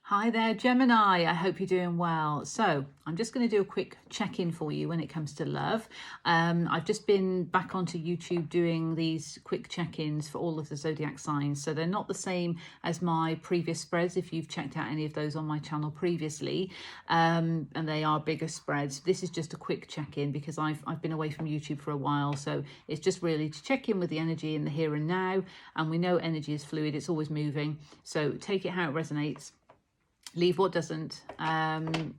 Hi there, Gemini. I hope you're doing well. So I'm just going to do a quick check-in for you when it comes to love. I've just been back onto YouTube doing these quick check-ins for all of the zodiac signs. So they're not the same as my previous spreads, if you've checked out any of those on my channel previously, and they are bigger spreads. This is just a quick check-in because I've been away from YouTube for a while. So it's just really to check in with the energy in the here and now. And we know energy is fluid. It's always moving. So take it how it resonates. Leave what doesn't, don't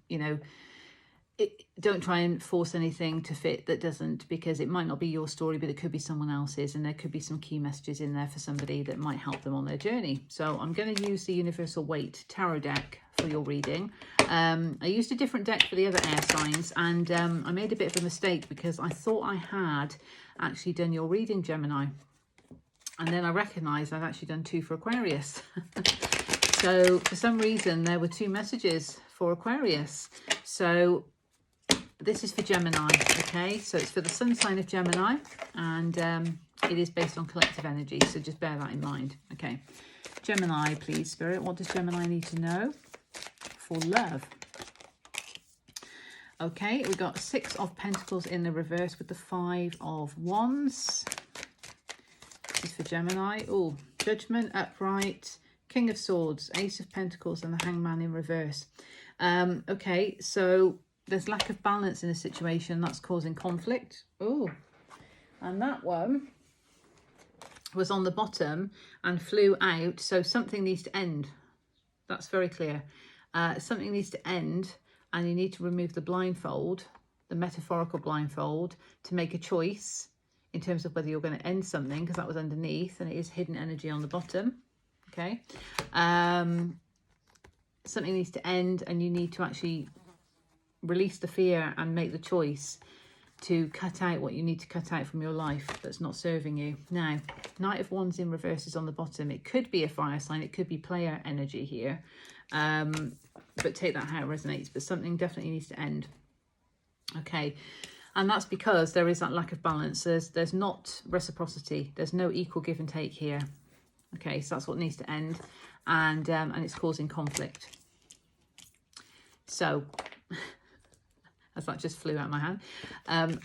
try and force anything to fit that doesn't, because it might not be your story, but it could be someone else's, and there could be some key messages in there for somebody that might help them on their journey. So I'm going to use the Universal Weight Tarot deck for your reading. I used a different deck for the other air signs, and I made a bit of a mistake because I thought I had actually done your reading, Gemini. And then I recognised I'd actually done two for Aquarius. So for some reason, there were two messages for Aquarius. So this is for Gemini, okay? So it's for the sun sign of Gemini, and it is based on collective energy. So just bear that in mind, okay? Gemini, please, Spirit. What does Gemini need to know for love? Okay, we've got 6 of Pentacles in the reverse with the 5 of Wands. This is for Gemini. Oh, Judgment, upright, King of Swords, Ace of Pentacles, and the Hangman in reverse. Okay, so there's lack of balance in a situation that's causing conflict. Oh, and that one was on the bottom and flew out. So something needs to end. That's very clear. Something needs to end, and you need to remove the blindfold, the metaphorical blindfold, to make a choice in terms of whether you're going to end something, because that was underneath and it is hidden energy on the bottom. Okay, something needs to end, and you need to actually release the fear and make the choice to cut out what you need to cut out from your life that's not serving you. Now, Knight of Wands in reverse is on the bottom. It could be a fire sign, it could be player energy here, but take that how it resonates. But something definitely needs to end. Okay, and that's because there is that lack of balance. There's not reciprocity. There's no equal give and take here. Okay, so that's what needs to end, and it's causing conflict. So, as that just flew out of my hand,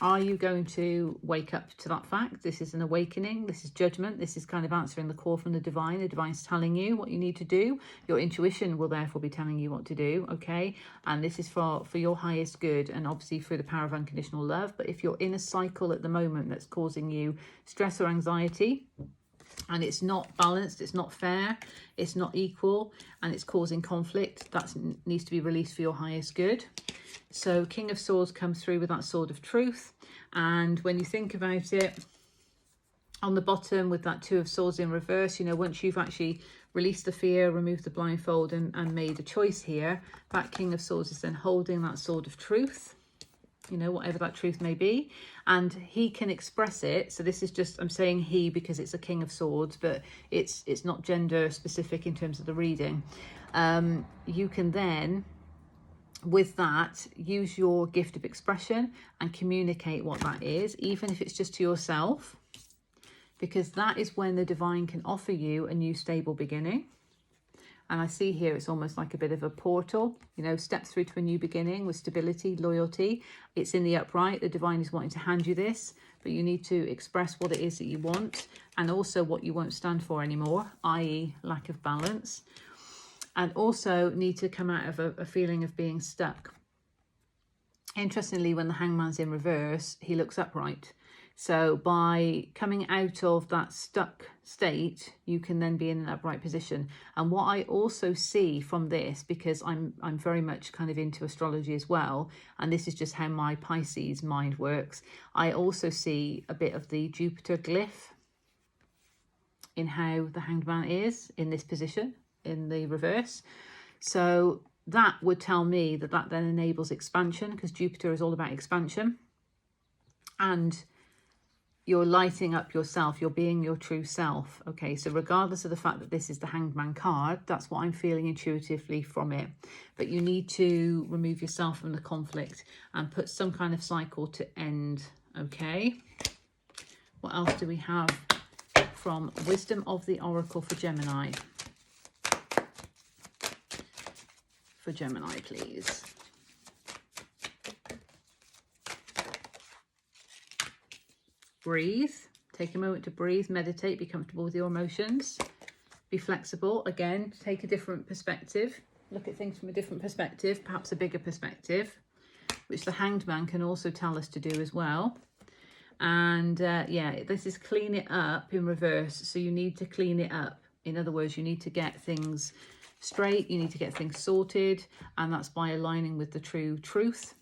are you going to wake up to that fact? This is an awakening. This is judgment. This is kind of answering the call from the divine. The divine's telling you what you need to do. Your intuition will therefore be telling you what to do. Okay, and this is for your highest good, and obviously through the power of unconditional love. But if you're in a cycle at the moment that's causing you stress or anxiety, and it's not balanced, it's not fair, it's not equal, and it's causing conflict, that needs to be released for your highest good. So King of Swords comes through with that sword of truth, and when you think about it, on the bottom with that 2 of Swords in reverse, you know, once you've actually released the fear, removed the blindfold, and made a choice here, that King of Swords is then holding that sword of truth, you know, whatever that truth may be, and he can express it. So this is just, I'm saying he because it's a King of Swords, but it's not gender specific in terms of the reading. You can then, with that, use your gift of expression and communicate what that is, even if it's just to yourself, because that is when the divine can offer you a new stable beginning. And I see here it's almost like a bit of a portal, you know, steps through to a new beginning with stability, loyalty. It's in the upright. The divine is wanting to hand you this, but you need to express what it is that you want, and also what you won't stand for anymore, i.e. lack of balance. And also need to come out of a feeling of being stuck. Interestingly, when the Hangman's in reverse, he looks upright. So by coming out of that stuck state, you can then be in an upright position. And what I also see from this, because I'm very much kind of into astrology as well, and this is just how my Pisces mind works, I also see a bit of the Jupiter glyph in how the Hanged Man is in this position, in the reverse. So that would tell me that that then enables expansion, because Jupiter is all about expansion. And you're lighting up yourself, you're being your true self. Okay, so regardless of the fact that this is the Hanged Man card, that's what I'm feeling intuitively from it. But you need to remove yourself from the conflict and put some kind of cycle to end. Okay, what else do we have from Wisdom of the Oracle for Gemini? for Gemini, please. Breathe. Take a moment to breathe, meditate, be comfortable with your emotions. Be flexible. Again, take a different perspective. Look at things from a different perspective, perhaps a bigger perspective, which the Hanged Man can also tell us to do as well. And yeah, this is clean it up in reverse. So you need to clean it up. In other words, you need to get things straight. You need to get things sorted. And that's by aligning with the true truth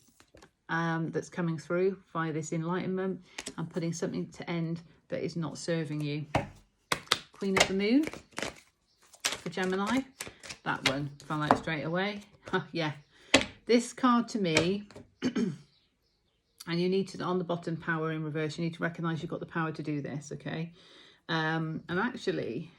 that's coming through via this enlightenment, and putting something to end that is not serving you. Queen of the Moon for Gemini. That one fell out straight away. Yeah. This card to me, and you need to, on the bottom, power in reverse, you need to recognize you've got the power to do this, okay? And actually,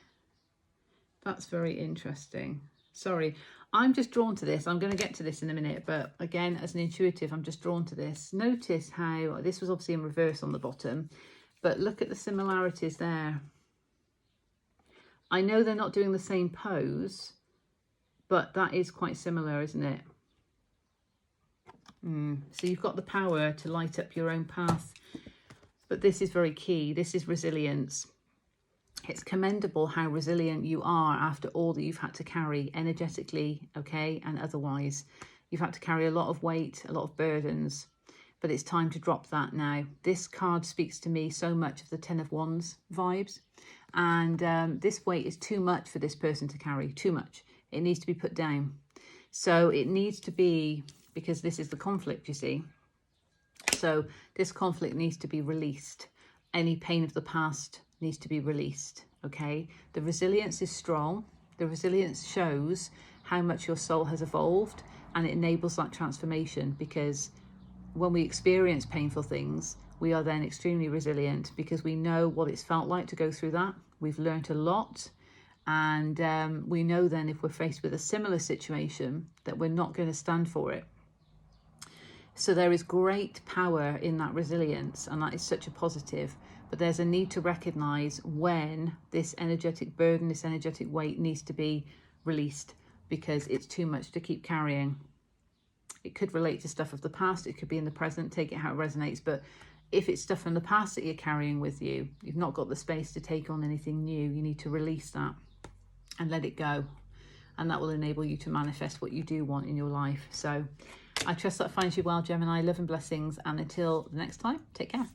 that's very interesting. Sorry, I'm just drawn to this. I'm going to get to this in a minute, but again, as an intuitive, I'm just drawn to this. Notice how this was obviously in reverse on the bottom, but look at the similarities there. I know they're not doing the same pose, but that is quite similar, isn't it? So you've got the power to light up your own path, but this is very key. This is resilience. It's commendable how resilient you are after all that you've had to carry energetically, okay, and otherwise. You've had to carry a lot of weight, a lot of burdens, but it's time to drop that now. This card speaks to me so much of the Ten of Wands vibes, and this weight is too much for this person to carry, too much. It needs to be put down. So it needs to be, because this is the conflict, you see. So this conflict needs to be released. Any pain of the past needs to be released, okay? The resilience is strong. The resilience shows how much your soul has evolved, and it enables that transformation, because when we experience painful things, we are then extremely resilient because we know what it's felt like to go through that. We've learned a lot, and we know then if we're faced with a similar situation that we're not going to stand for it. So there is great power in that resilience, and that is such a positive. But there's a need to recognize when this energetic burden, this energetic weight needs to be released, because it's too much to keep carrying. It could relate to stuff of the past. It could be in the present. Take it how it resonates. But if it's stuff from the past that you're carrying with you, you've not got the space to take on anything new. You need to release that and let it go. And that will enable you to manifest what you do want in your life. So I trust that finds you well, Gemini. Love and blessings. And until the next time, take care.